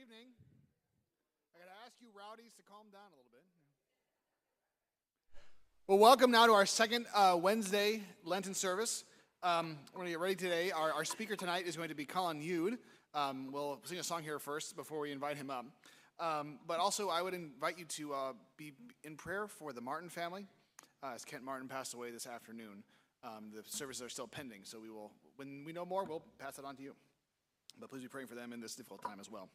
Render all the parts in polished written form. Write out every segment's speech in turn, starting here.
evening. I got to ask you rowdies to calm down a little bit. Well, welcome now to our second Wednesday Lenten service. We're going to get ready today. Our speaker tonight is going to be Colin Yude. We'll sing a song here first before we invite him up. But also, I would invite you to be in prayer for the Martin family, as Kent Martin passed away this afternoon. The services are still pending, so when we know more, we'll pass it on to you. But please be praying for them in this difficult time as well.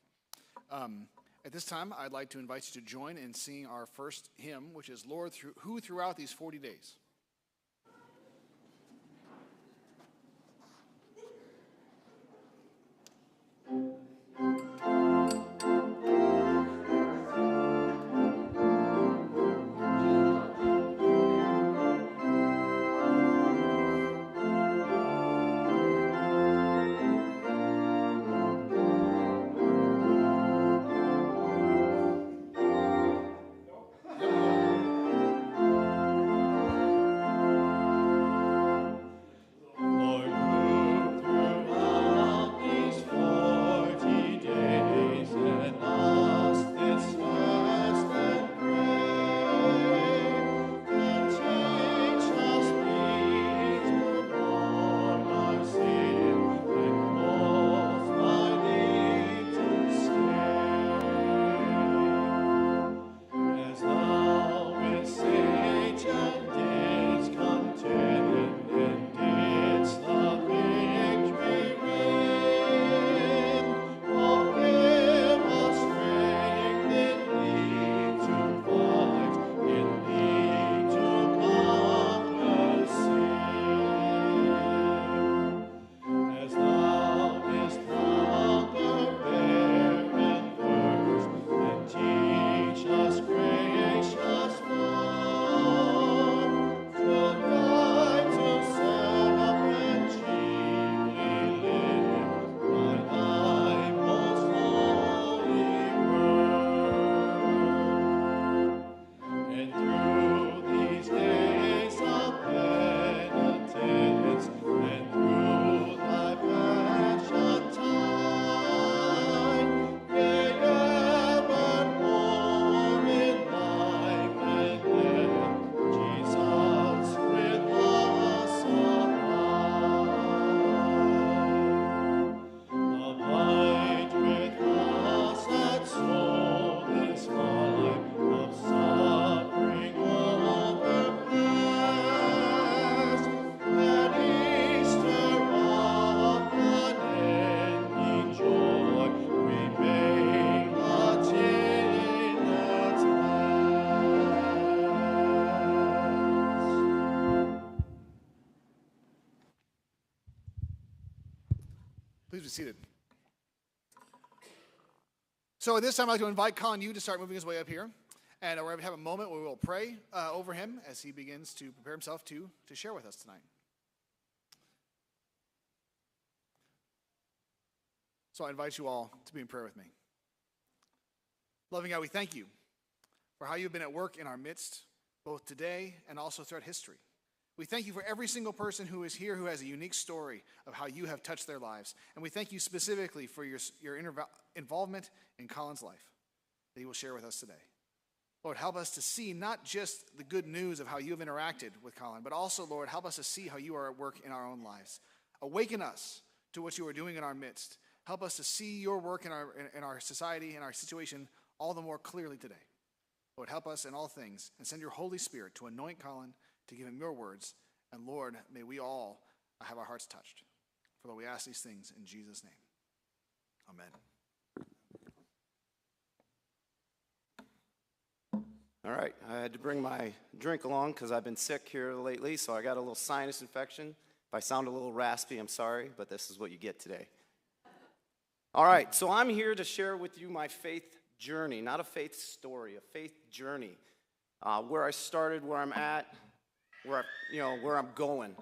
At this time, I'd like to invite you to join in singing our first hymn, which is Lord, who throughout these 40 days. Please be seated. So at this time, I'd like to invite Colin Yude to start moving his way up here. And we're going to have a moment where we will pray over him as he begins to prepare himself to share with us tonight. So I invite you all to be in prayer with me. Loving God, we thank you for how you've been at work in our midst, both today and also throughout history. We thank you for every single person who is here who has a unique story of how you have touched their lives. And we thank you specifically for your involvement in Colin's life that he will share with us today. Lord, help us to see not just the good news of how you have interacted with Colin, but also, Lord, help us to see how you are at work in our own lives. Awaken us to what you are doing in our midst. Help us to see your work in our society and our situation all the more clearly today. Lord, help us in all things and send your Holy Spirit to anoint Colin, to give him your words. And Lord, may we all have our hearts touched. For Lord, we ask these things in Jesus' name. Amen. All right, I had to bring my drink along because I've been sick here lately, so I got a little sinus infection. If I sound a little raspy, I'm sorry, but this is what you get today. All right, so I'm here to share with you my faith journey, not a faith story, a faith journey. Where I started, where I'm at, where I'm going.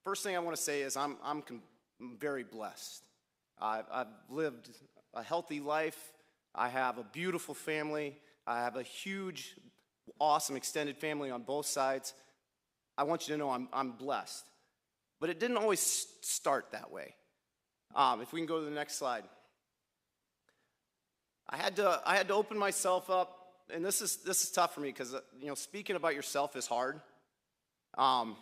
First thing I want to say is I'm very blessed. I've lived a healthy life. I have a beautiful family. I have a huge, awesome extended family on both sides. I want you to know I'm blessed. But it didn't always start that way. If we can go to the next slide. I had to open myself up, and this is tough for me because speaking about yourself is hard. And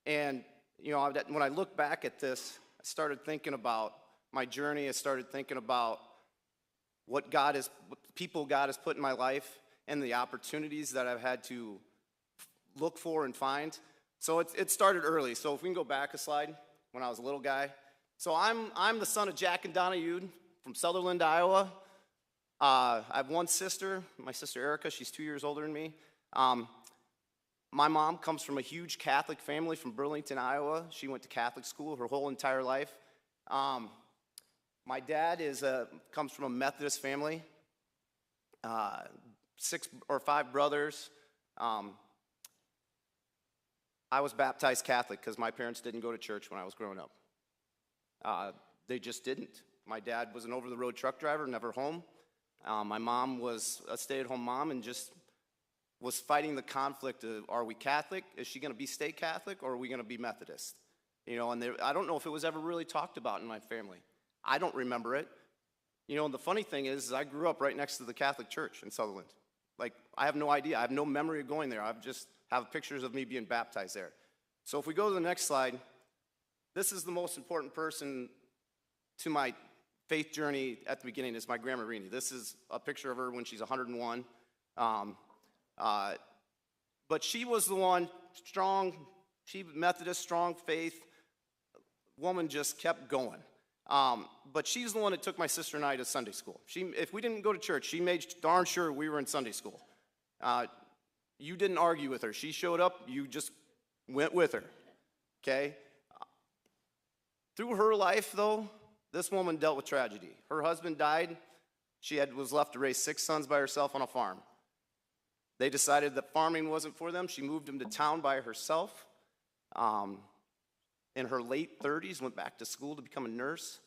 when I look back at this, I started thinking about my journey. I started thinking about what people God has put in my life, and the opportunities that I've had to look for and find. So it started early. So if we can go back a slide, when I was a little guy. So I'm the son of Jack and Donna Yude from Sutherland, Iowa. I have one sister, my sister Erica. She's 2 years older than me. My mom comes from a huge Catholic family from Burlington, Iowa. She went to Catholic school her whole entire life. My dad comes from a Methodist family, 6 or 5 brothers. I was baptized Catholic because my parents didn't go to church when I was growing up. They just didn't. My dad was an over-the-road truck driver, never home. My mom was a stay-at-home mom and just was fighting the conflict of, are we Catholic? Is she going to stay Catholic, or are we going to be Methodist? And I don't know if it was ever really talked about in my family. I don't remember it. And the funny thing is I grew up right next to the Catholic Church in Sutherland. Like, I have no idea. I have no memory of going there. I just have pictures of me being baptized there. So if we go to the next slide, this is the most important person to my faith journey at the beginning, is my grandma Rini. This is a picture of her when she's 101. But she was the one, she Methodist, strong faith, woman, just kept going. But she's the one that took my sister and I to Sunday school. If we didn't go to church, she made darn sure we were in Sunday school. You didn't argue with her. She showed up, you just went with her, okay? Through her life, though, this woman dealt with tragedy. Her husband died. She was left to raise 6 sons by herself on a farm. They decided that farming wasn't for them. She moved them to town by herself. In her late 30s, went back to school to become a nurse.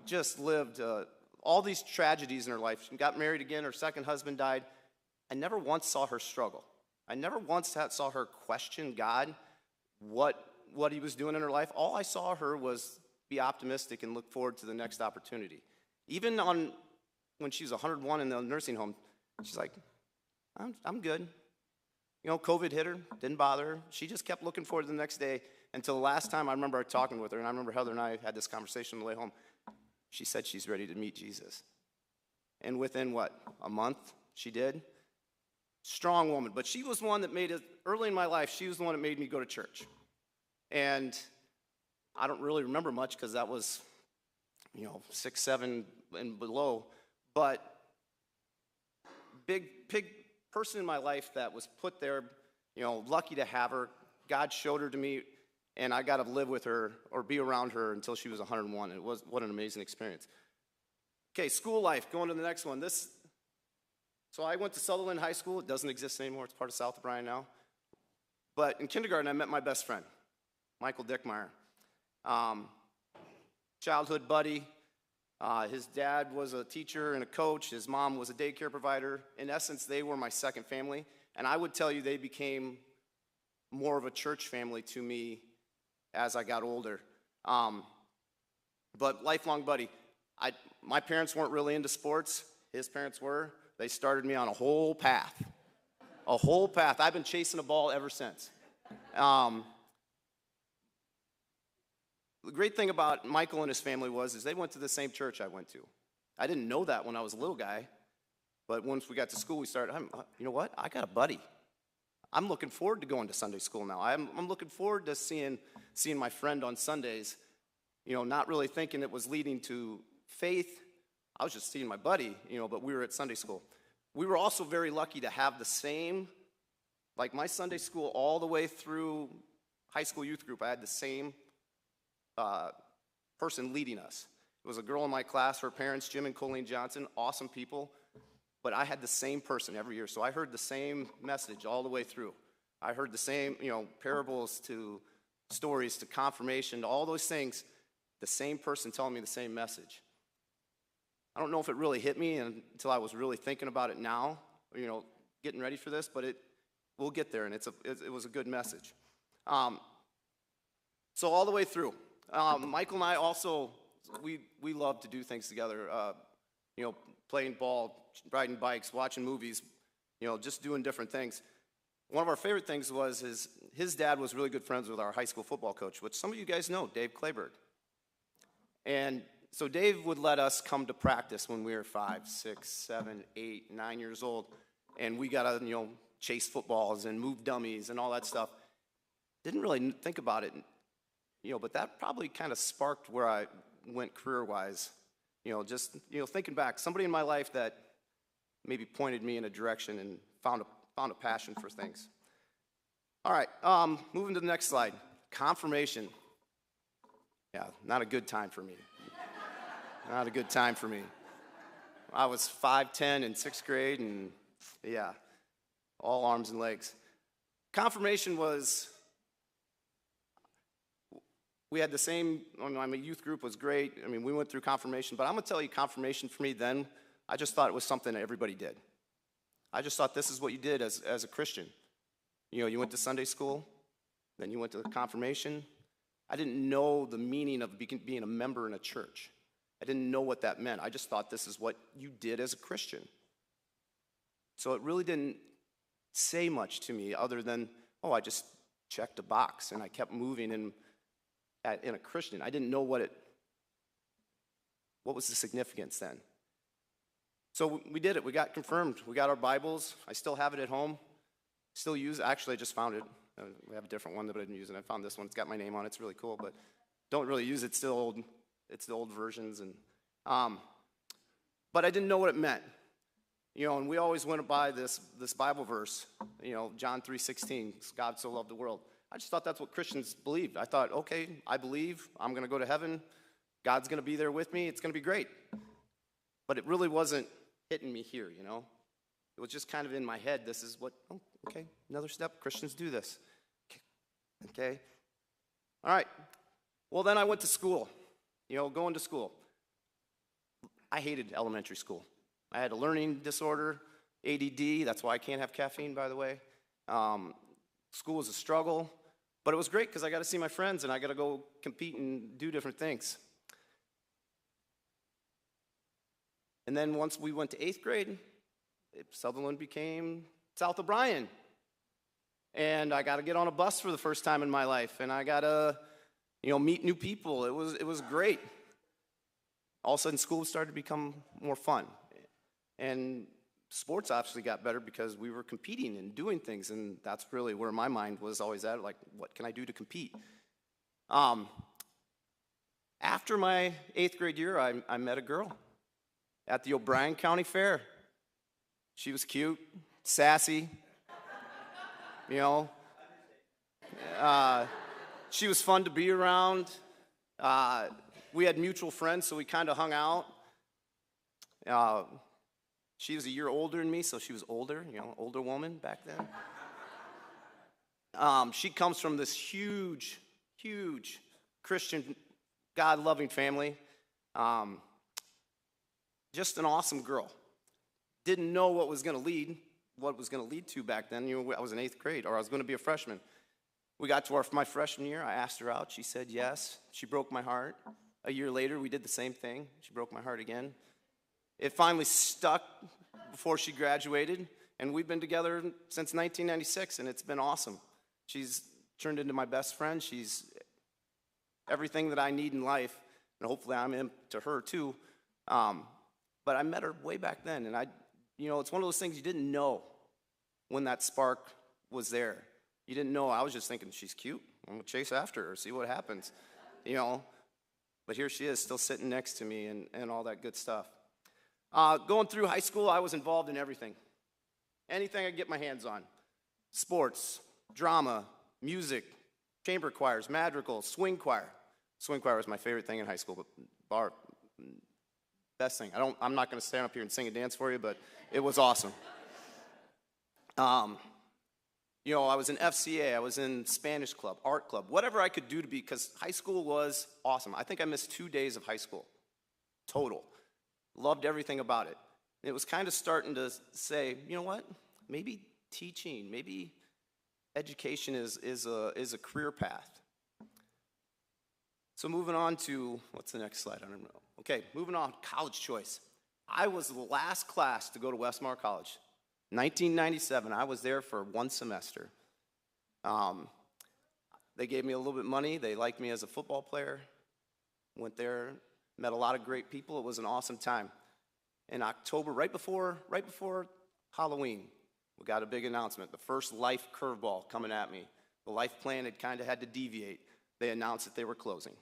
Just lived all these tragedies in her life. She got married again. Her second husband died. I never once saw her struggle. I never once saw her question God, what he was doing in her life. All I saw her was be optimistic and look forward to the next opportunity. Even when she was 101 in the nursing home, she's like, I'm good. COVID hit her, didn't bother her. She just kept looking forward to the next day until the last time I remember talking with her, and I remember Heather and I had this conversation on the way home. She said she's ready to meet Jesus. And within, a month, she did. Strong woman. But she was one that made it, early in my life, she was the one that made me go to church. And I don't really remember much because that was, 6, 7 and below. But big person in my life that was put there, lucky to have her. God showed her to me, and I got to live with her or be around her until she was 101. What an amazing experience. Okay, school life, going to the next one. So I went to Sutherland High School. It doesn't exist anymore. It's part of South Bryan now. But in kindergarten, I met my best friend, Michael Dickmeyer. Childhood buddy. His dad was a teacher and a coach. His mom was a daycare provider. In essence, they were my second family. And I would tell you they became more of a church family to me as I got older. But lifelong buddy. My parents weren't really into sports. His parents were. They started me on a whole path. A whole path. I've been chasing a ball ever since. The great thing about Michael and his family is they went to the same church I went to. I didn't know that when I was a little guy, but once we got to school, we started, you know what? I got a buddy. I'm looking forward to going to Sunday school now. I'm looking forward to seeing my friend on Sundays, not really thinking it was leading to faith. I was just seeing my buddy, but we were at Sunday school. We were also very lucky to have the same, like my Sunday school all the way through high school youth group, I had the same person leading us. It was a girl in my class, her parents, Jim and Colleen Johnson, awesome people, but I had the same person every year, so I heard the same message all the way through. I heard the same, parables to stories to confirmation, to all those things, the same person telling me the same message. I don't know if it really hit me until I was really thinking about it now, getting ready for this, but we'll get there, and it was a good message. So all the way through. Michael and I also, we love to do things together. playing ball, riding bikes, watching movies, just doing different things. One of our favorite things was his dad was really good friends with our high school football coach, which some of you guys know, Dave Clayberg. And so Dave would let us come to practice when we were 5, 6, 7, 8, 9 years old, and we got to, chase footballs and move dummies and all that stuff. Didn't really think about it, but that probably kind of sparked where I went career-wise. Just thinking back, somebody in my life that maybe pointed me in a direction and found a passion for things. All right, moving to the next slide. Confirmation. Yeah, not a good time for me. Not a good time for me. I was 5'10" in 6th grade, and yeah, all arms and legs. Confirmation was, we had the same, my youth group was great. I mean, we went through confirmation, but I'm going to tell you, confirmation for me then, I just thought it was something that everybody did. I just thought this is what you did as a Christian. You went to Sunday school, then you went to confirmation. I didn't know the meaning of being a member in a church. I didn't know what that meant. I just thought this is what you did as a Christian. So it really didn't say much to me other than, I just checked a box and I kept moving in a Christian. I didn't know what was the significance then. So we did it. We got confirmed. We got our Bibles. I still have it at home. Still use it. Actually, I just found it. We have a different one that I didn't use, and I found this one. It's got my name on it. It's really cool, but don't really use it. It's still old. It's the old versions. But I didn't know what it meant. And we always went by this Bible verse, John 3:16, God so loved the world. I just thought that's what Christians believed. I thought, okay, I believe. I'm going to go to heaven. God's going to be there with me. It's going to be great. But it really wasn't hitting me here, It was just kind of in my head. This is what, okay, another step. Christians do this. Okay. All right. Well, then I went to school, going to school. I hated elementary school. I had a learning disorder, ADD. That's why I can't have caffeine, by the way. School was a struggle, but it was great because I got to see my friends and I got to go compete and do different things. And then once we went to 8th grade, Sutherland became South O'Brien. And I got to get on a bus for the first time in my life, and I got to, meet new people. It was great. All of a sudden, school started to become more fun. And sports obviously got better because we were competing and doing things, and that's really where my mind was always at, like, what can I do to compete? After my 8th grade year, I met a girl at the O'Brien County Fair. She was cute, sassy, she was fun to be around. We had mutual friends, so we kind of hung out. She was a year older than me, so she was older, older woman back then. She comes from this huge Christian, God-loving family. Just an awesome girl. Didn't know what was going to lead to back then. I was in 8th grade, or I was going to be a freshman. We got to my freshman year. I asked her out. She said yes. She broke my heart. A year later, we did the same thing. She broke my heart again. It finally stuck before she graduated, and we've been together since 1996, and it's been awesome. She's turned into my best friend. She's everything that I need in life, and hopefully I'm into her too. But I met her way back then, and it's one of those things you didn't know when that spark was there. You didn't know. I was just thinking, she's cute. I'm going to chase after her, see what happens, But here she is, still sitting next to me and all that good stuff. Going through high school, I was involved in everything. Anything I could get my hands on. Sports, drama, music, chamber choirs, madrigals, swing choir. Swing choir was my favorite thing in high school, but best thing. I'm not going to stand up here and sing and dance for you, but it was awesome. I was in FCA, I was in Spanish club, art club, whatever I could do because high school was awesome. I think I missed 2 days of high school, total. Loved everything about it. It was kind of starting to say, you know what? Maybe teaching, maybe education is a career path. So moving on to, what's the next slide? I don't know. Okay, moving on, college choice. I was the last class to go to Westmar College. 1997, I was there for one semester. They gave me a little bit of money. They liked me as a football player. Went there, met a lot of great people. It was an awesome time. In October, right before Halloween, we got a big announcement. The first life curveball coming at me. The life plan had to deviate. They announced that they were closing.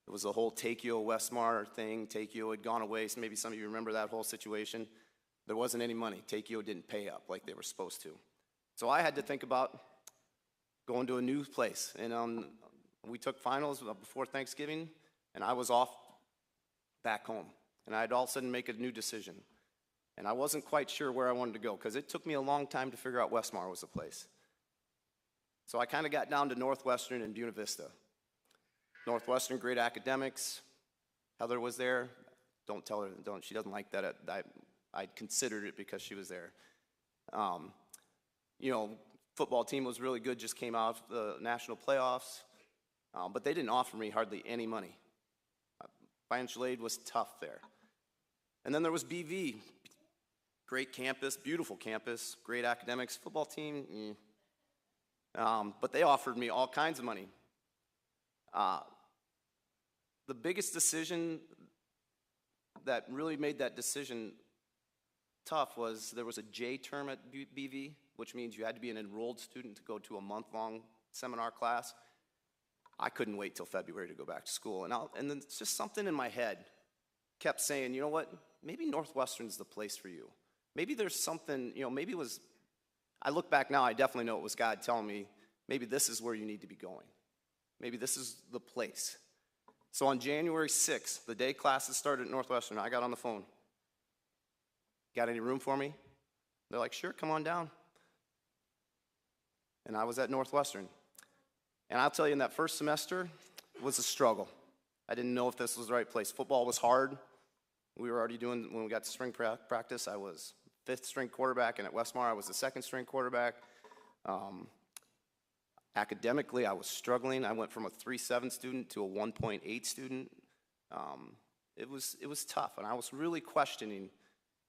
It was the whole Takeo Westmar thing. Takeo had gone away, so maybe some of you remember that whole situation. There wasn't any money. Takeo didn't pay up like they were supposed to. So I had to think about going to a new place. And we took finals before Thanksgiving, and I was off back home. And I had all of a sudden make a new decision. And I wasn't quite sure where I wanted to go, because it took me a long time to figure out Westmar was the place. So I kind of got down to Northwestern and Buena Vista. Northwestern, great academics. Heather was there. Don't tell her, she doesn't like that. I considered it because she was there. Football team was really good, just came out of the national playoffs. But they didn't offer me hardly any money. Financial aid was tough there. And then there was BV. Great campus, beautiful campus, great academics. Football team, but they offered me all kinds of money. The biggest decision that really made that decision tough was there was a J term at BV, which means you had to be an enrolled student to go to a month-long seminar class. I couldn't wait till February to go back to school. And then it's just something in my head kept saying, you know what, maybe Northwestern's the place for you. Maybe there's something, maybe it was, I look back now, I definitely know it was God telling me, maybe this is where you need to be going. Maybe this is the place. So on January 6th, the day classes started at Northwestern, I got on the phone. Got any room for me? They're like, sure, come on down. And I was at Northwestern. And I'll tell you, in that first semester, it was a struggle. I didn't know if this was the right place. Football was hard. We were already doing, when we got to spring practice, I was fifth string quarterback, and at Westmar, I was the second string quarterback. Academically, I was struggling. I went from a 3.7 student to a 1.8 student. It was tough, and I was really questioning,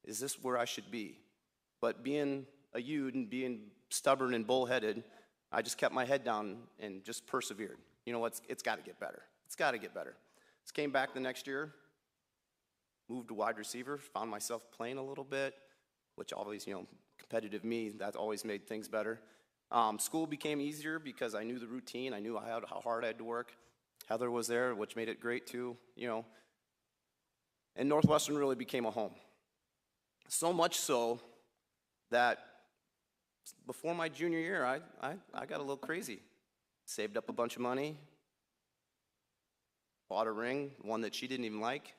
is this where I should be? But being a youth and being stubborn and bullheaded, I just kept my head down and just persevered. You know what? It's got to get better. It's got to get better. Just came back the next year, moved to wide receiver, found myself playing a little bit, which always, competitive me, that always made things better. School became easier because I knew the routine. I knew how hard I had to work. Heather was there, which made it great too, And Northwestern really became a home. So much so that before my junior year, I got a little crazy. Saved up a bunch of money, bought a ring, one that she didn't even like,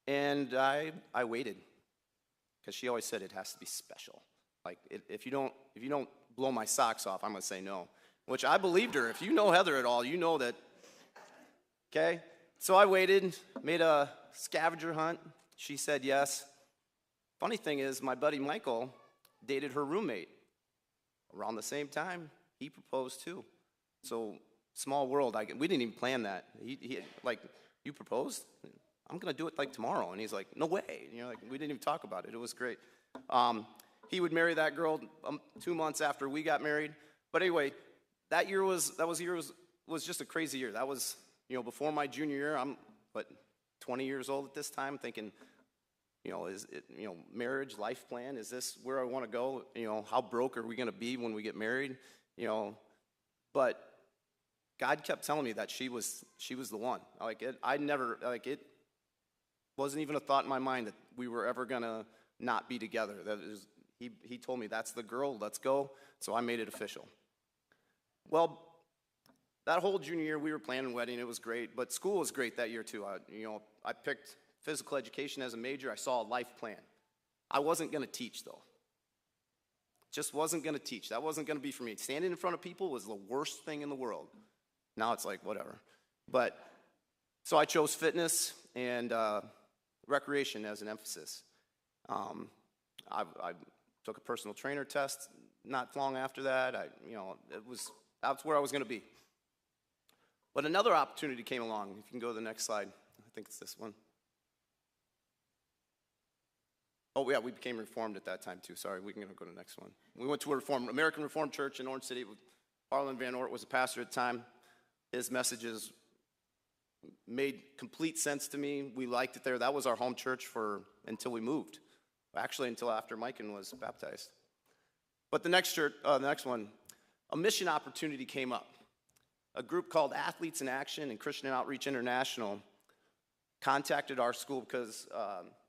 and I waited, because she always said it has to be special. Like, if you don't blow my socks off, I'm going to say no, which I believed her. If you know Heather at all, you know that, okay? So I waited, made a scavenger hunt. She said yes. Funny thing is, my buddy Michael dated her roommate. Around the same time, he proposed too. So, small world. We didn't even plan that. He like, you proposed? I'm going to do it like tomorrow. And he's like, no way. And we didn't even talk about it. It was great. He would marry that girl 2 months after we got married. But anyway, that year was just a crazy year. That was, before my junior year. I'm 20 years old at this time, thinking, is it, marriage, life plan, is this where I want to go? How broke are we going to be when we get married? But God kept telling me that she was the one. It wasn't even a thought in my mind that we were ever going to not be together. He told me, that's the girl, let's go. So I made it official. Well, that whole junior year, we were planning a wedding. It was great, but school was great that year too. I picked physical education as a major. I saw a life plan. I wasn't going to teach, though. Just wasn't going to teach. That wasn't going to be for me. Standing in front of people was the worst thing in the world. Now it's like, whatever. But, so I chose fitness and recreation as an emphasis. I took a personal trainer test not long after that. That's where I was going to be. But another opportunity came along. If you can go to the next slide. I think it's this one. Oh, yeah, we became Reformed at that time, too. Sorry, we can go to the next one. We went to a American Reformed Church in Orange City. Harlan Van Ort was a pastor at the time. His messages made complete sense to me. We liked it there. That was our home church until we moved. Actually, until after Mikan was baptized. But the next one, a mission opportunity came up. A group called Athletes in Action and Christian Outreach International contacted our school because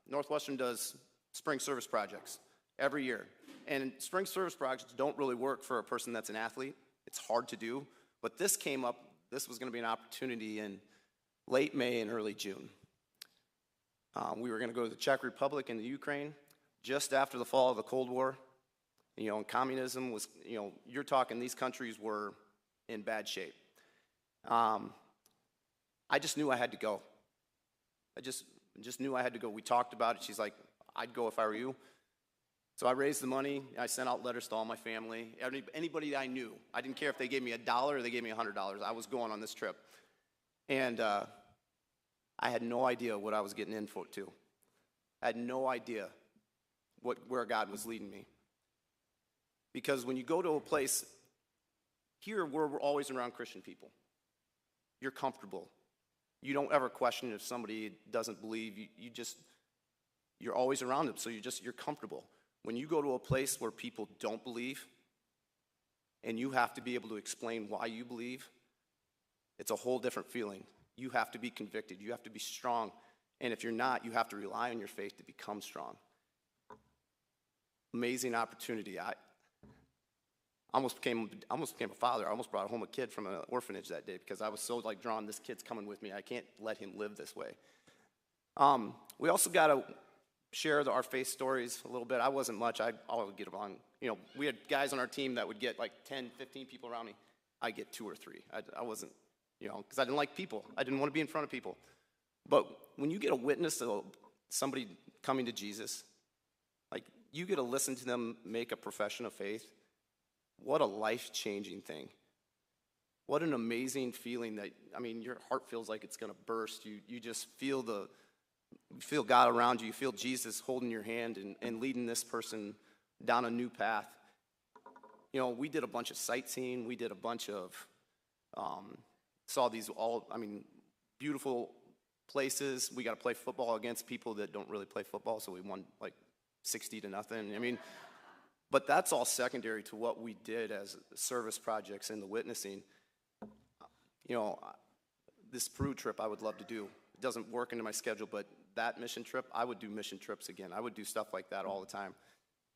Northwestern does spring service projects every year. And spring service projects don't really work for a person that's an athlete. It's hard to do. But this came up. This was going to be an opportunity in late May and early June. We were going to go to the Czech Republic and the Ukraine just after the fall of the Cold War. And communism was, you're talking these countries were in bad shape. I just knew I had to go. I just knew I had to go. We talked about it. She's like, I'd go if I were you. So I raised the money. I sent out letters to all my family, anybody that I knew. I didn't care if they gave me $1 or they gave me $100. I was going on this trip. And I had no idea what I was getting in for, too. I had no idea where God was leading me. Because when you go to a place, here we're always around Christian people. You're comfortable. You don't ever question if somebody doesn't believe. You're always around them, so you're comfortable. When you go to a place where people don't believe, and you have to be able to explain why you believe, it's a whole different feeling. You have to be convicted. You have to be strong. And if you're not, you have to rely on your faith to become strong. Amazing opportunity. I almost became a father. I almost brought home a kid from an orphanage that day because I was so drawn. This kid's coming with me. I can't let him live this way. We also got to share our faith stories a little bit. I wasn't much. I'll get along. We had guys on our team that would get 10, 15 people around me. I get 2 or 3. I wasn't, because I didn't like people. I didn't want to be in front of people. But when you get a witness to somebody coming to Jesus, you get to listen to them make a profession of faith. What a life-changing thing. What an amazing feeling that, your heart feels like it's going to burst. You just feel God around you. You feel Jesus holding your hand and leading this person down a new path. We did a bunch of sightseeing. We did a bunch of, saw these beautiful places. We got to play football against people that don't really play football, so we won 60-0. But that's all secondary to what we did as service projects and the witnessing. This Peru trip I would love to do. It doesn't work into my schedule, but that mission trip, I would do mission trips again. I would do stuff like that all the time.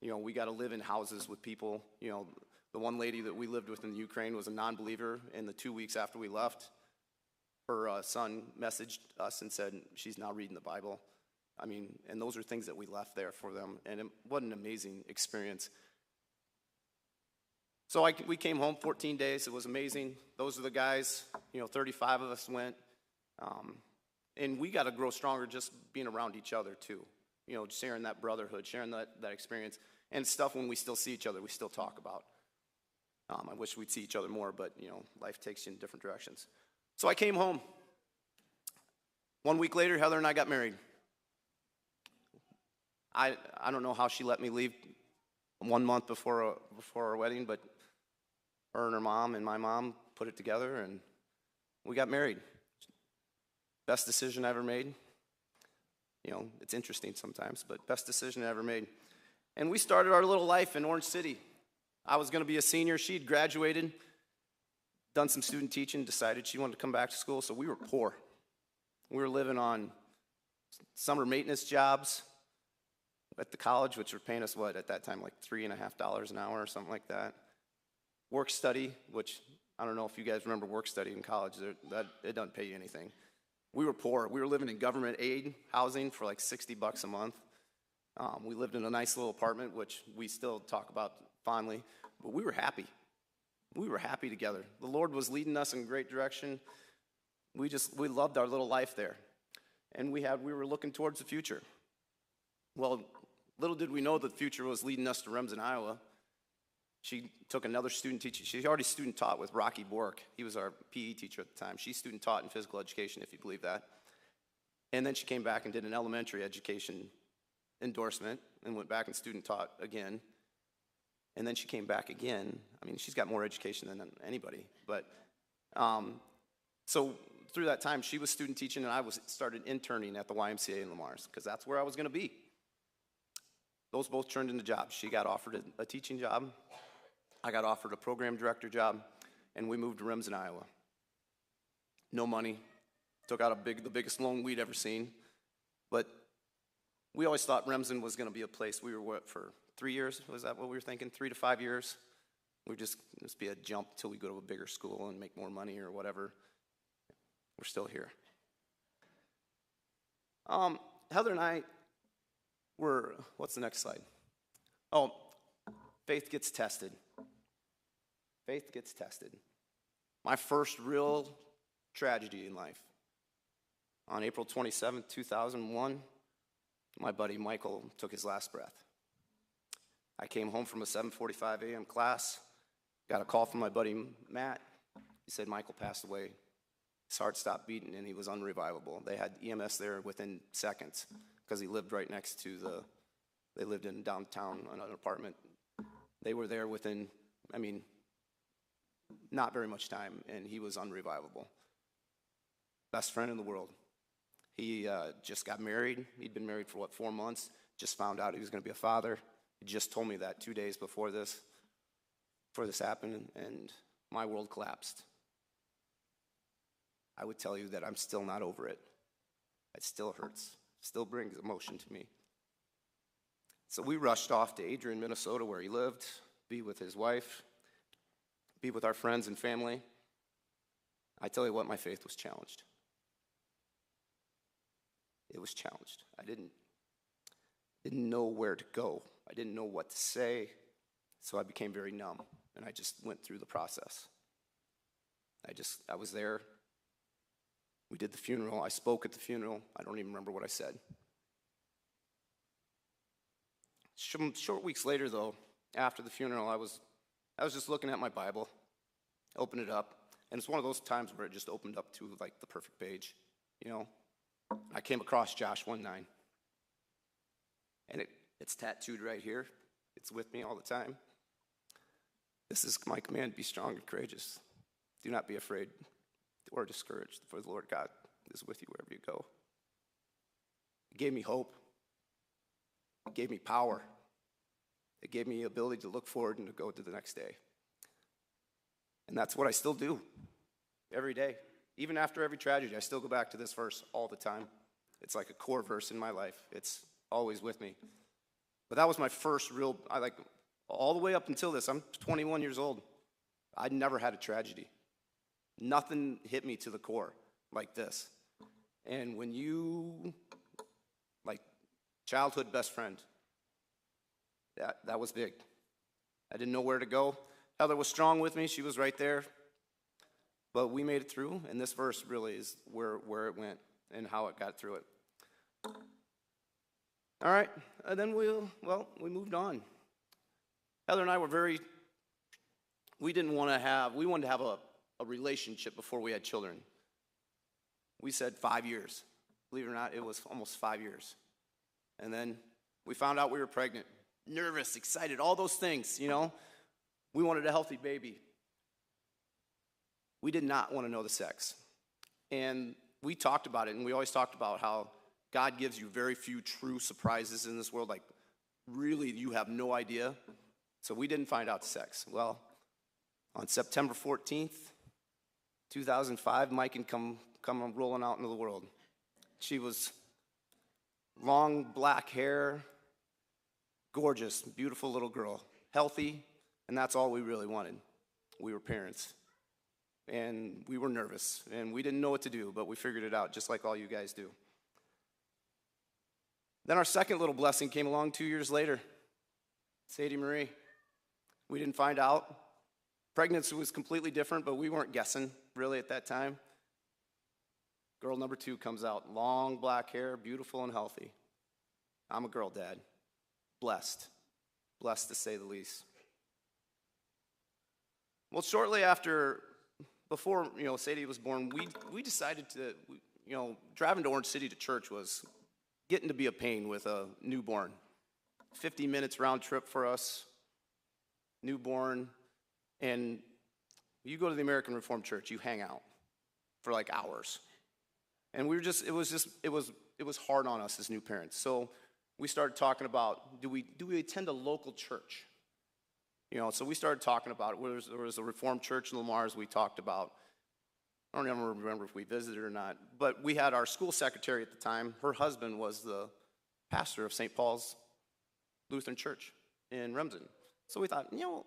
We got to live in houses with people. The one lady that we lived with in the Ukraine was a non-believer, and the 2 weeks after we left, her son messaged us and said she's now reading the Bible. And those are things that we left there for them, and what an amazing experience. So we came home 14 days. It was amazing. Those are the guys. 35 of us went. And we got to grow stronger just being around each other, too. Sharing that brotherhood, sharing that experience. And stuff when we still see each other, we still talk about. I wish we'd see each other more, but, life takes you in different directions. So I came home. 1 week later, Heather and I got married. I don't know how she let me leave 1 month before our wedding, but her and her mom and my mom put it together, and we got married. Best decision I ever made. It's interesting sometimes, but best decision I ever made. And we started our little life in Orange City. I was going to be a senior. She'd graduated, done some student teaching, decided she wanted to come back to school, so we were poor. We were living on summer maintenance jobs at the college, which were paying us, at that time, $3.50 an hour or something like that. Work study, which I don't know if you guys remember work study in college. It doesn't pay you anything. We were poor. We were living in government aid housing for $60 a month. We lived in a nice little apartment, which we still talk about fondly, but we were happy. We were happy together. The Lord was leading us in a great direction. We loved our little life there. And we were looking towards the future. Well, little did we know that the future was leading us to Remsen, Iowa. She took another student teacher. She already student taught with Rocky Bork. He was our PE teacher at the time. She student taught in physical education, if you believe that. And then she came back and did an elementary education endorsement and went back and student taught again. And then she came back again. I mean, she's got more education than anybody. But so through that time, she was student teaching, and I started interning at the YMCA in Lamar's because that's where I was going to be. Those both turned into jobs. She got offered a teaching job. I got offered a program director job, and we moved to Remsen, Iowa. No money. Took out the biggest loan we'd ever seen. But we always thought Remsen was going to be a place. We were for 3 years? Was that what we were thinking? 3 to 5 years? We'd just be a jump till we go to a bigger school and make more money or whatever. We're still here. Heather and I what's the next slide? Oh, faith gets tested. Faith gets tested. My first real tragedy in life. On April 27, 2001, my buddy Michael took his last breath. I came home from a 7:45 a.m. class, got a call from my buddy Matt. He said Michael passed away. His heart stopped beating and he was unrevivable. They had EMS there within seconds because he lived right next to they lived in downtown in an apartment. They were there within, not very much time, and he was unrevivable. Best friend in the world. He just got married. He'd been married for 4 months. Just found out he was going to be a father. He just told me that 2 days before this happened, and my world collapsed. I would tell you that I'm still not over it. It still hurts. Still brings emotion to me. So we rushed off to Adrian, Minnesota, where he lived, be with his wife, be with our friends and family. I tell you what, my faith was challenged. It was challenged. I didn't know where to go. I didn't know what to say, so I became very numb, and I just went through the process. I was there. We did the funeral. I spoke at the funeral. I don't even remember what I said. Short weeks later, though, after the funeral, I was just looking at my Bible, opened it up, and it's one of those times where it just opened up to like the perfect page, you know. I came across Josh 1:9, and it's tattooed right here. It's with me all the time. This is my command: be strong and courageous. Do not be afraid or discouraged, for the Lord God is with you wherever you go. It gave me hope. It gave me power. It gave me the ability to look forward and to go to the next day. And that's what I still do every day. Even after every tragedy, I still go back to this verse all the time. It's like a core verse in my life. It's always with me. But that was my first real, all the way up until this, I'm 21 years old. I'd never had a tragedy. Nothing hit me to the core like this. And when you, childhood best friend, that was big. I didn't know where to go. Heather was strong with me. She was right there. But we made it through, and this verse really is where it went and how it got through it. All right, and then we moved on. Heather and I we wanted to have a relationship before we had children. We said 5 years. Believe it or not, it was almost 5 years. And then we found out we were pregnant. Nervous, excited, all those things, you know. We wanted a healthy baby. We did not want to know the sex. And we talked about it, and we always talked about how God gives you very few true surprises in this world. Really, you have no idea. So we didn't find out the sex. Well, on September 14th, 2005, Mike can come rolling out into the world. She was long black hair, gorgeous, beautiful little girl, healthy, and that's all we really wanted. We were parents, and we were nervous, and we didn't know what to do, but we figured it out, just like all you guys do. Then our second little blessing came along 2 years later. Sadie Marie. We didn't find out. Pregnancy was completely different, but we weren't guessing, really, at that time. Girl number 2 comes out, long black hair, beautiful and healthy. I'm a girl dad. Blessed to say the least. Well, shortly after, before Sadie was born, we decided to, driving to Orange City to church was getting to be a pain with a newborn. 50 minutes round trip for us, newborn, and you go to the American Reformed Church, you hang out for like hours. And it was hard on us as new parents. So we started talking about, do we attend a local church? So we started talking about it. There was a Reformed church in Lamar, as we talked about. I don't even remember if we visited or not, but we had our school secretary at the time. Her husband was the pastor of St. Paul's Lutheran Church in Remsen. So we thought, we'll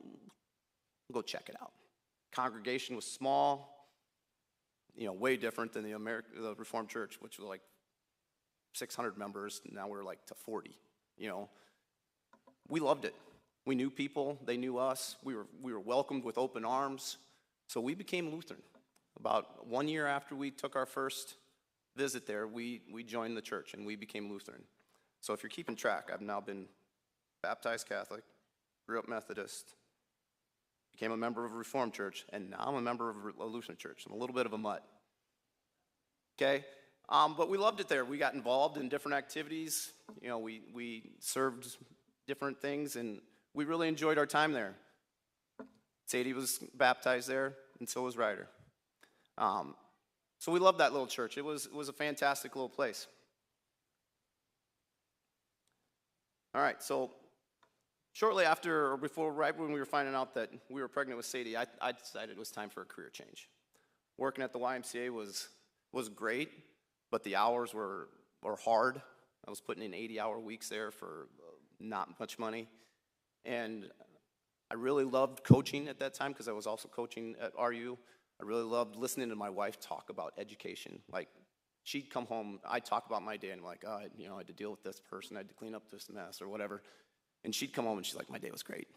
go check it out. Congregation was small, way different than the Reformed Church, which was like 600 members. Now we're like to 40. We loved it. We knew people, they knew us. We were welcomed with open arms. So we became Lutheran. About 1 year after we took our first visit there, we joined the church and we became Lutheran. So if you're keeping track, I've now been baptized Catholic, grew up Methodist, became a member of a Reformed church, and now I'm a member of a Lutheran church. I'm a little bit of a mutt. Okay? But we loved it there. We got involved in different activities. We served different things, and we really enjoyed our time there. Sadie was baptized there, and so was Ryder. So we loved that little church. It was a fantastic little place. All right, so shortly after, or before, right when we were finding out that we were pregnant with Sadie, I decided it was time for a career change. Working at the YMCA was great, but the hours were hard. I was putting in 80-hour weeks there for not much money. And I really loved coaching at that time because I was also coaching at RU. I really loved listening to my wife talk about education. Like, she'd come home, I'd talk about my day, and I'm like, I had to deal with this person, I had to clean up this mess or whatever. And she'd come home and she's like, my day was great.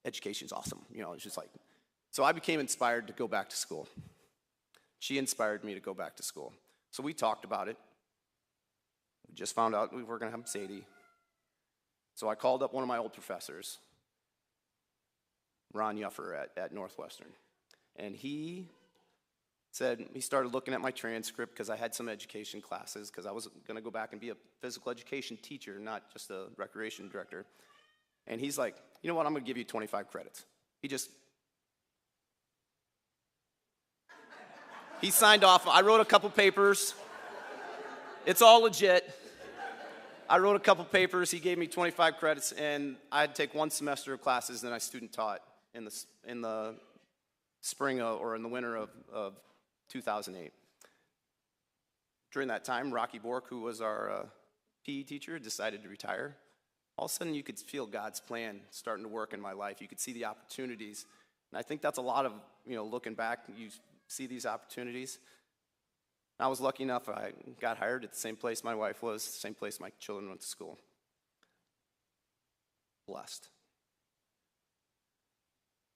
Education's awesome. It's just like, so I became inspired to go back to school. She inspired me to go back to school. So we talked about it. We just found out we were going to have Sadie. So I called up one of my old professors, Ron Yuffer at Northwestern. And he started looking at my transcript because I had some education classes because I was going to go back and be a physical education teacher, not just a recreation director. And he's like, you know what, I'm going to give you 25 credits. He signed off. I wrote a couple papers. It's all legit. I wrote a couple papers. He gave me 25 credits, and I had to take one semester of classes that I student taught in the spring or in the winter of 2008. During that time, Rocky Bork, who was our PE teacher, decided to retire. All of a sudden, you could feel God's plan starting to work in my life. You could see the opportunities. And I think that's a lot of, looking back, you see these opportunities. I was lucky enough, I got hired at the same place my wife was, the same place my children went to school. Blessed.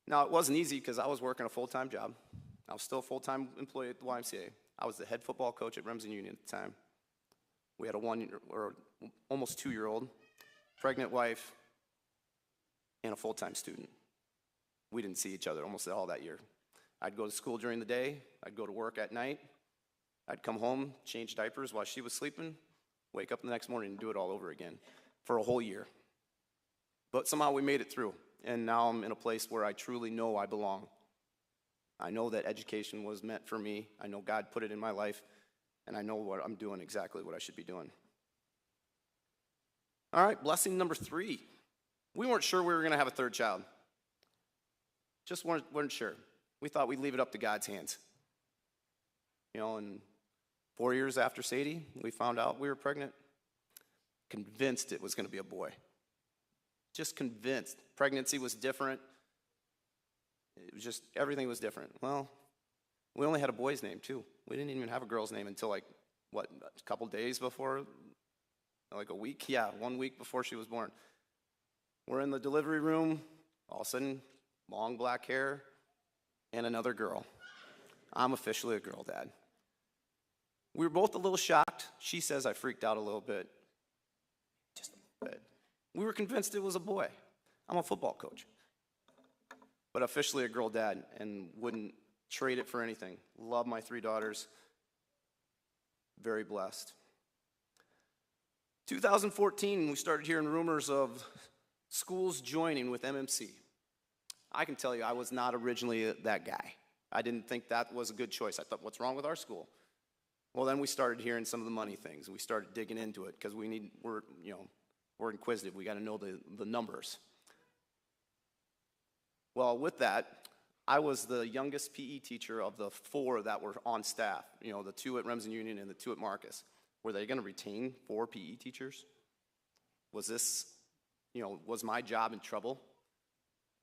Now, it wasn't easy because I was working a full-time job. I was still a full-time employee at the YMCA. I was the head football coach at Remsen Union at the time. We had a almost 2-year-old, pregnant wife, and a full-time student. We didn't see each other almost at all that year. I'd go to school during the day. I'd go to work at night. I'd come home, change diapers while she was sleeping, wake up the next morning and do it all over again for a whole year. But somehow we made it through, and now I'm in a place where I truly know I belong. I know that education was meant for me. I know God put it in my life, and I know what I'm doing, exactly what I should be doing. All right, blessing number 3. We weren't sure we were going to have a third child. Just weren't sure. We thought we'd leave it up to God's hands. And 4 years after Sadie, we found out we were pregnant. Convinced it was going to be a boy. Just convinced. Pregnancy was different. It was just, everything was different. Well, we only had a boy's name, too. We didn't even have a girl's name until, a couple days before, a week? Yeah, 1 week before she was born. We're in the delivery room. All of a sudden, long black hair and another girl. I'm officially a girl dad. We were both a little shocked. She says I freaked out a little bit. Just a little bit. We were convinced it was a boy. I'm a football coach. But officially a girl dad and wouldn't trade it for anything. Love my 3 daughters. Very blessed. 2014, we started hearing rumors of schools joining with MMC. I can tell you, I was not originally that guy. I didn't think that was a good choice. I thought, what's wrong with our school? Well, then we started hearing some of the money things. We started digging into it because we're inquisitive. We got to know the numbers. Well, with that, I was the youngest PE teacher of the 4 that were on staff. The 2 at Remsen Union and the 2 at Marcus. Were they going to retain 4 PE teachers? Was this, was my job in trouble?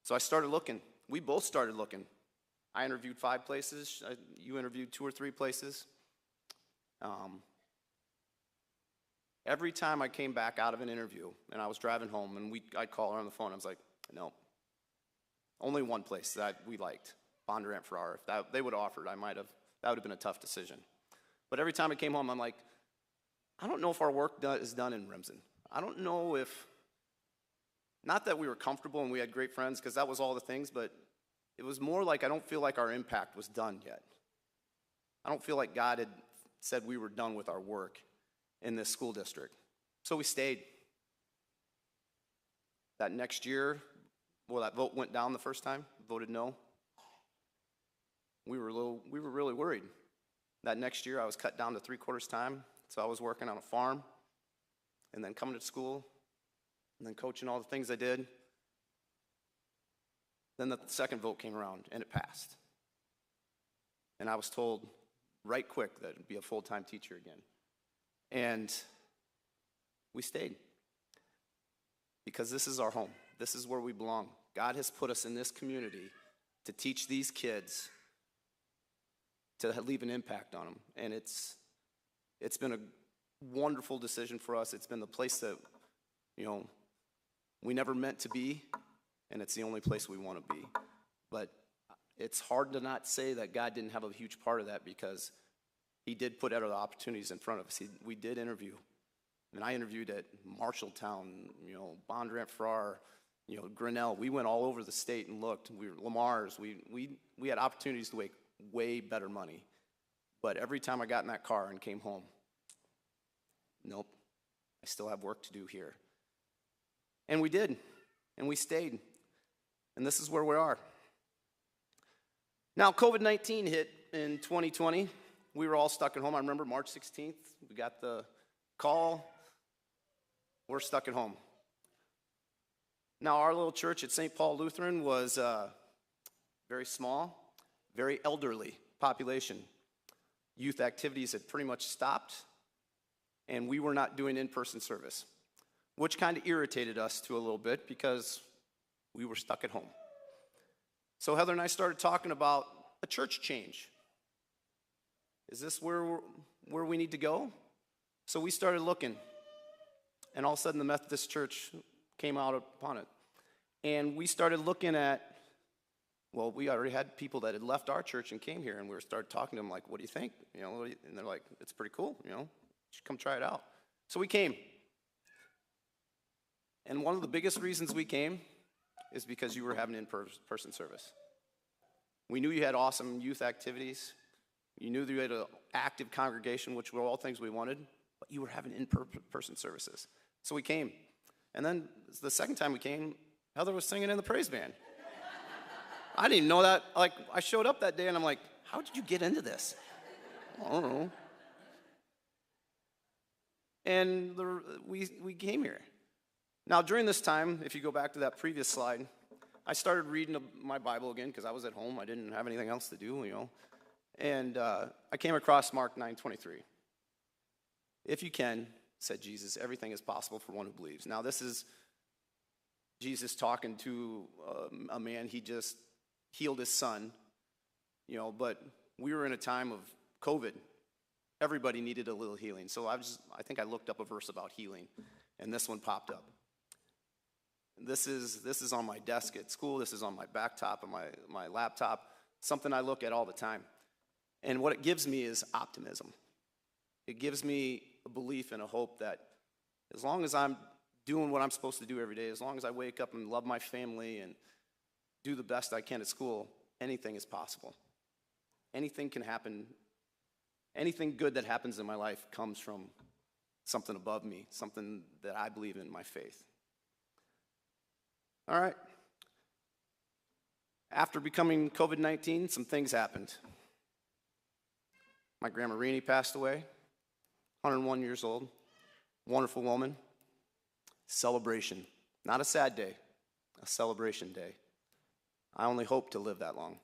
So I started looking. We both started looking. I interviewed 5 places. You interviewed 2 or 3 places. Every time I came back out of an interview and I was driving home and I'd call her on the phone, I was like, no. Only one place that we liked, Bondurant Farrar. If they would have offered, that would have been a tough decision. But every time I came home, I'm like, I don't know if our work is done in Remsen. I don't know if, not that we were comfortable and we had great friends, because that was all the things, but it was more like I don't feel like our impact was done yet. I don't feel like God had said we were done with our work in this school district. So we stayed. That next year, that vote went down the first time, voted no. We were really worried. That next year, I was cut down to 3/4 time, so I was working on a farm, and then coming to school, and then coaching all the things I did. Then the second vote came around, and it passed. And I was told right quick that it'd be a full-time teacher again. And we stayed. Because this is our home. This is where we belong. God has put us in this community to teach these kids, to leave an impact on them. And it's been a wonderful decision for us. It's been the place that, we never meant to be, and it's the only place we want to be. But it's hard to not say that God didn't have a huge part of that, because he did put other opportunities in front of us. We did interview. And I interviewed at Marshalltown, Bondurant Farrar, Grinnell. We went all over the state and looked. We were Lamar's. We had opportunities to make way better money. But every time I got in that car and came home, nope, I still have work to do here. And we did, and we stayed. And this is where we are. Now, COVID-19 hit in 2020. We were all stuck at home. I remember March 16th, we got the call. We're stuck at home. Now, our little church at St. Paul Lutheran was very small, very elderly population. Youth activities had pretty much stopped, and we were not doing in-person service, which kind of irritated us too a little bit, because we were stuck at home. So Heather and I started talking about a church change. Is this where we need to go? So we started looking, and all of a sudden the Methodist Church came out upon it. And we started looking at, we already had people that had left our church and came here, and we started talking to them like, what do you think? And they're like, it's pretty cool, you should come try it out. So we came. And one of the biggest reasons we came is because you were having in-person service. We knew you had awesome youth activities. You knew that you had an active congregation, which were all things we wanted, but you were having in-person services. So we came. And then the second time we came, Heather was singing in the praise band. I didn't even know that. I showed up that day, and I'm like, how did you get into this? I don't know. And we came here. Now, during this time, if you go back to that previous slide, I started reading my Bible again, because I was at home. I didn't have anything else to do, And I came across Mark 9:23. If you can, said Jesus, everything is possible for one who believes. Now, this is Jesus talking to a man. He just healed his son, but we were in a time of COVID. Everybody needed a little healing. So I think I looked up a verse about healing, and this one popped up. This is on my desk at school. This is on my backtop of my laptop, something I look at all the time. And what it gives me is optimism. It gives me a belief and a hope that as long as I'm doing what I'm supposed to do every day, as long as I wake up and love my family and do the best I can at school, anything is possible. Anything can happen. Anything good that happens in my life comes from something above me, something that I believe in, my faith. All right. After becoming COVID-19, some things happened. My grandma Renee passed away, 101 years old, wonderful woman. Celebration, not a sad day, a celebration day. I only hope to live that long.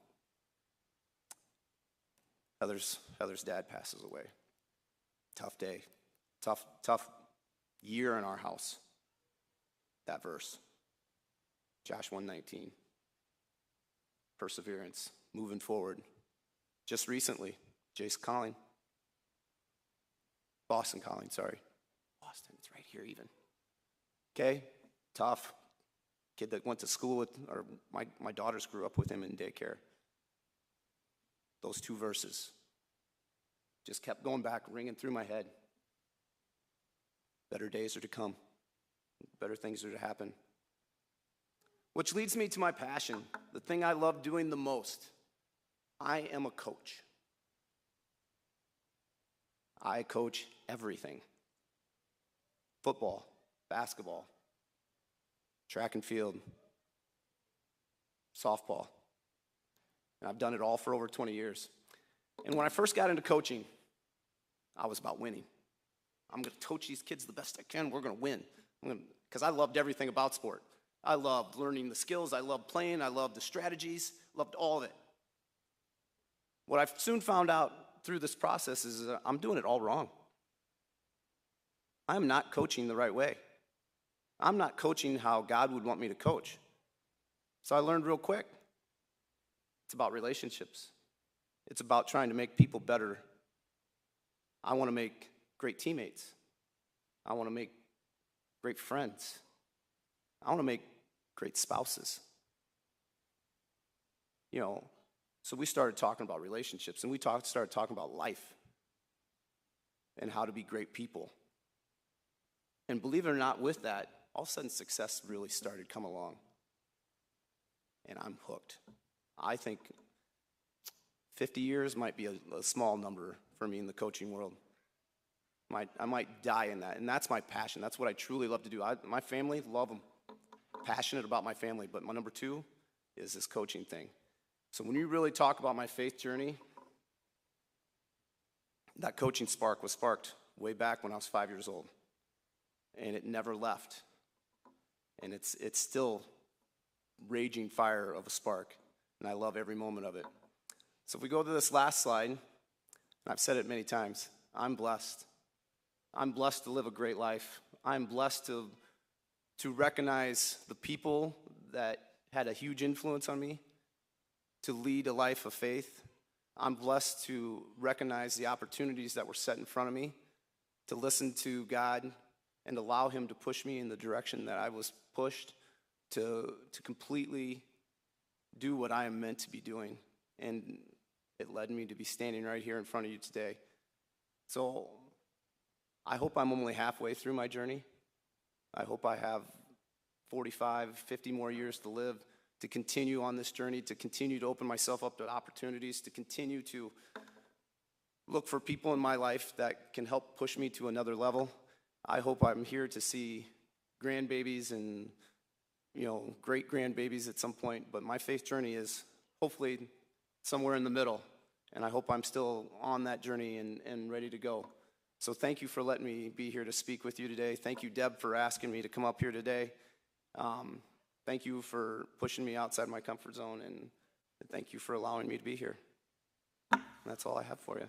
Heather's dad passes away. Tough day, tough year in our house. That verse, Josh 1:19. Perseverance, moving forward. Just recently, Boston Colleen, sorry. Boston, it's right here even. Okay, tough. Kid that went to school with, or my daughters grew up with him in daycare. Those two verses just kept going back, ringing through my head. Better days are to come. Better things are to happen. Which leads me to my passion, the thing I love doing the most. I am a coach. I coach everything. Football, basketball, track and field, softball. And I've done it all for over 20 years. And when I first got into coaching, I was about winning. I'm going to coach these kids the best I can. We're going to win. Because I loved everything about sport. I loved learning the skills. I loved playing. I loved the strategies. Loved all of it. What I've soon found out through this process is that I'm doing it all wrong. I'm not coaching the right way. I'm not coaching how God would want me to coach. So I learned real quick. It's about relationships. It's about trying to make people better. I want to make great teammates. I want to make great friends. I want to make great spouses. So we started talking about relationships, and we started talking about life and how to be great people. And believe it or not, with that, all of a sudden success really started to come along. And I'm hooked. I think 50 years might be a small number for me in the coaching world. I might die in that, and that's my passion. That's what I truly love to do. My family, love them. Passionate about my family, but my number two is this coaching thing. So when you really talk about my faith journey, that coaching spark was sparked way back when I was 5 years old, and it never left. And it's still raging fire of a spark, and I love every moment of it. So if we go to this last slide, and I've said it many times, I'm blessed. I'm blessed to live a great life. I'm blessed to recognize the people that had a huge influence on me, to lead a life of faith. I'm blessed to recognize the opportunities that were set in front of me, to listen to God and allow him to push me in the direction that I was pushed, to completely do what I am meant to be doing. And it led me to be standing right here in front of you today. So I hope I'm only halfway through my journey. I hope I have 45, 50 more years to live, to continue on this journey, to continue to open myself up to opportunities, to continue to look for people in my life that can help push me to another level. I hope I'm here to see grandbabies and, great grandbabies at some point, but my faith journey is hopefully somewhere in the middle, and I hope I'm still on that journey and ready to go. So thank you for letting me be here to speak with you today. Thank you, Deb, for asking me to come up here today. Thank you for pushing me outside my comfort zone, and thank you for allowing me to be here. That's all I have for you.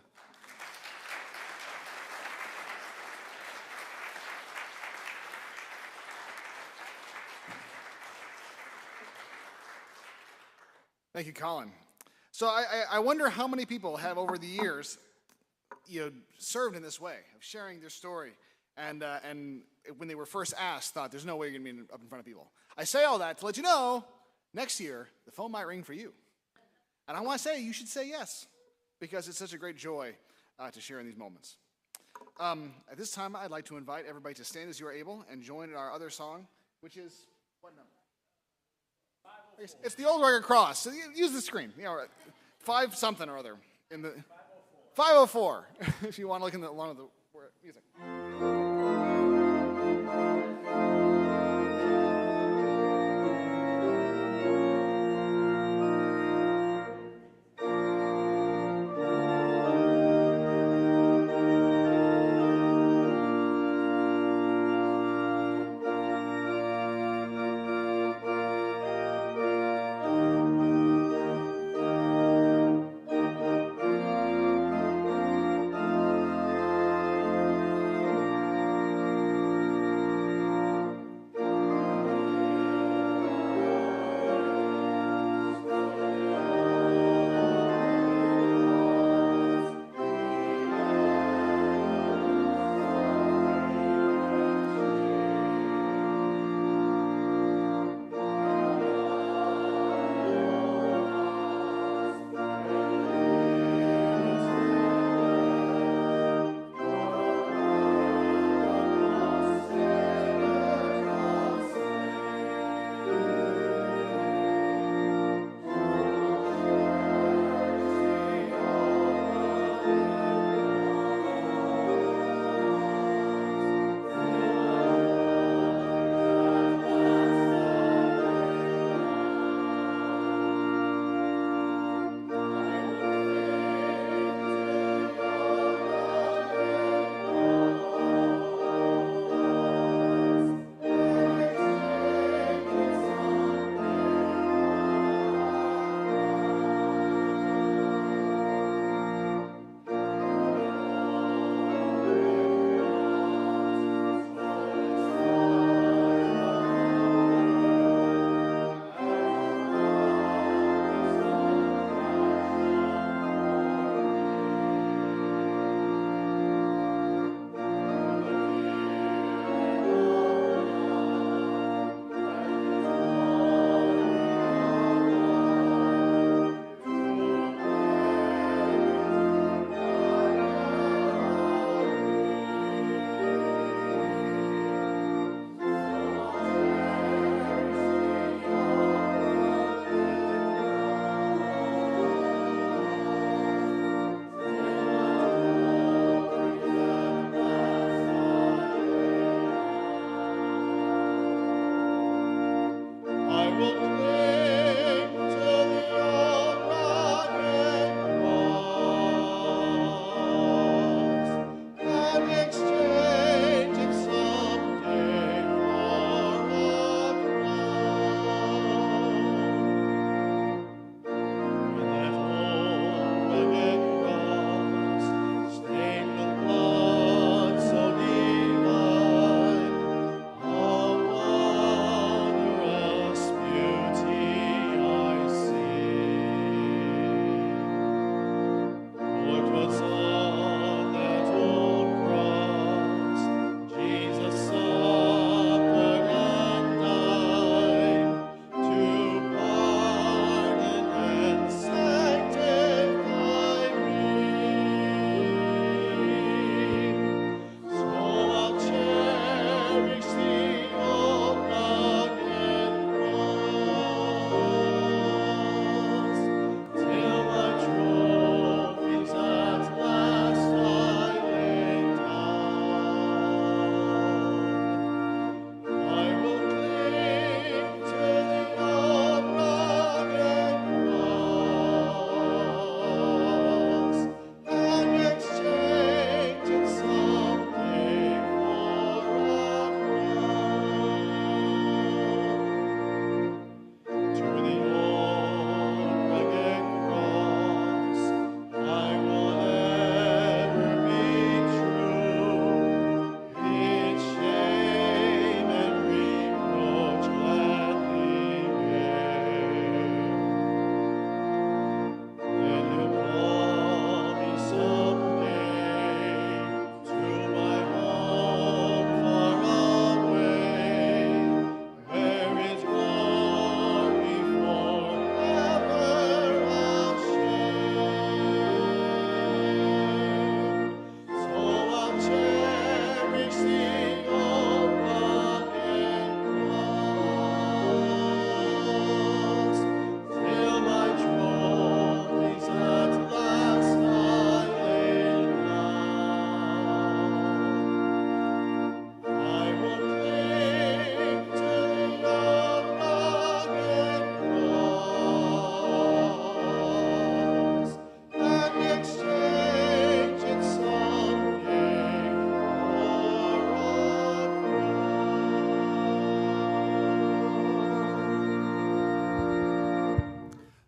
Thank you, Colin. So I wonder how many people have over the years, served in this way, of sharing their story, and when they were first asked, thought, there's no way you're going to be up in front of people. I say all that to let you know, next year, the phone might ring for you. And I want to say, you should say yes, because it's such a great joy to share in these moments. At this time, I'd like to invite everybody to stand as you are able and join in our other song, which is, what number? It's the old rugged cross. So use the screen. 5 something or other. In the 504, if you want to look in the along with the music.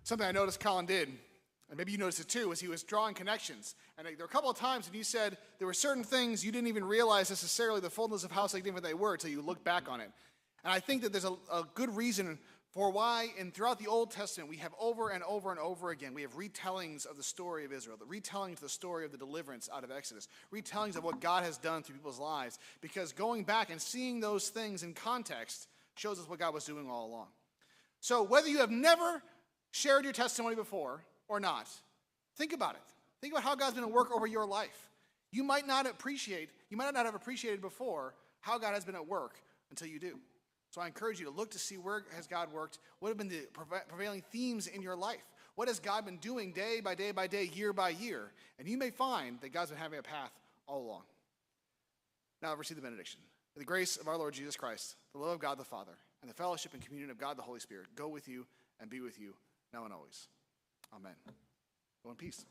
Something I noticed Colin did, and maybe you noticed it too, was he was drawing connections. And there were a couple of times when you said there were certain things you didn't even realize necessarily the fullness of how significant they were until you look back on it. And I think that there's a good reason for why, and throughout the Old Testament, we have over and over and over again, we have retellings of the story of Israel, the retellings of the story of the deliverance out of Exodus, retellings of what God has done through people's lives, because going back and seeing those things in context shows us what God was doing all along. So whether you have never shared your testimony before or not, think about it. Think about how God's been at work over your life. You might not have appreciated before how God has been at work until you do. So I encourage you to look to see where has God worked, what have been the prevailing themes in your life, what has God been doing day by day by day, year by year, and you may find that God's been having a path all along. Now receive the benediction. May the grace of our Lord Jesus Christ, the love of God the Father, and the fellowship and communion of God the Holy Spirit go with you and be with you now and always. Amen. Go in peace.